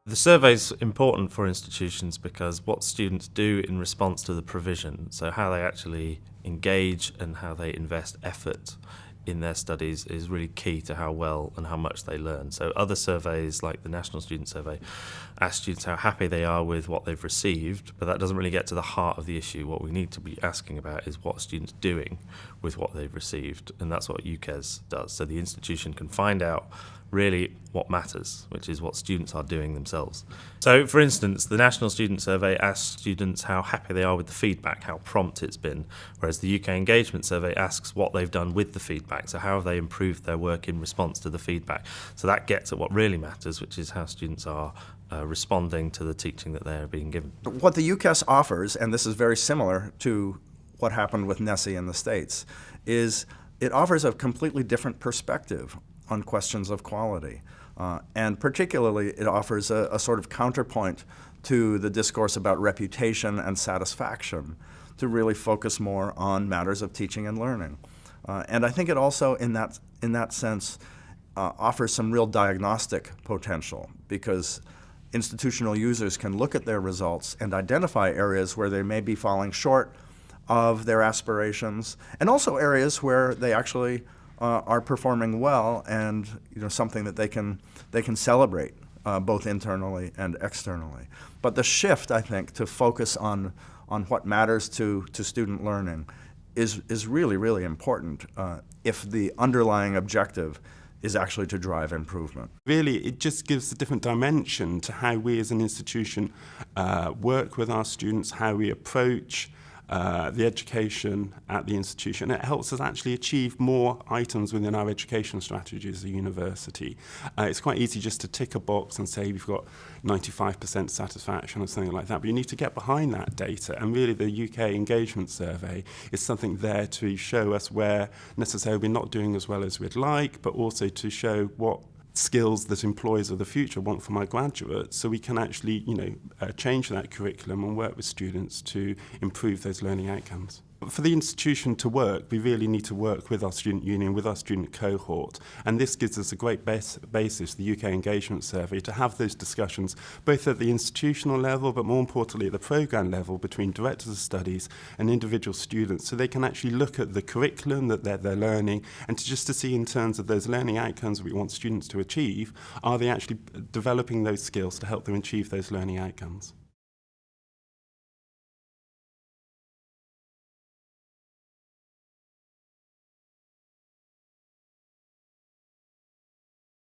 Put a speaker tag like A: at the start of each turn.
A: The survey's important for institutions because what students do in response to the provision, so how they actually engage and how they invest effort in their studies, is really key to how well and how much they learn. So other surveys, like the National Student Survey, ask students how happy they are with what they've received, but that doesn't really get to the heart of the issue. What we need to be asking about is what students doing with what they've received, and that's what UKES does. So the institution can find out really what matters, which is what students are doing themselves. So, for instance, the National Student Survey asks students how happy they are with the feedback, how prompt it's been, whereas the UK Engagement Survey asks what they've done with the feedback, so how have they improved their work in response to the feedback. So that gets at what really matters, which is how students are responding to the teaching that they're being given.
B: What the UKES offers, and this is very similar to what happened with NESE in the States, is it offers a completely different perspective on questions of quality. And particularly, it offers a sort of counterpoint to the discourse about reputation and satisfaction to really focus more on matters of teaching and learning. And I think it also, in that sense, offers some real diagnostic potential, because institutional users can look at their results and identify areas where they may be falling short of their aspirations, and also areas where they actually are performing well, and something that they can celebrate both internally and externally. But the shift, I think, to focus on what matters to student learning is really, really important if the underlying objective is actually to drive improvement.
C: Really, it just gives a different dimension to how we as an institution work with our students, how we approach the education at the institution. It helps us actually achieve more items within our education strategy as a university. It's quite easy just to tick a box and say we've got 95% satisfaction or something like that, but you need to get behind that data, and really the UK Engagement Survey is something there to show us where necessarily we're not doing as well as we'd like, but also to show what skills that employers of the future want from our graduates, so we can actually, change that curriculum and work with students to improve those learning outcomes. For the institution to work, we really need to work with our student union, with our student cohort, and this gives us a great basis, the UK Engagement Survey, to have those discussions both at the institutional level, but more importantly at the programme level, between directors of studies and individual students, so they can actually look at the curriculum that they're learning, and to see in terms of those learning outcomes we want students to achieve, are they actually developing those skills to help them achieve those learning outcomes.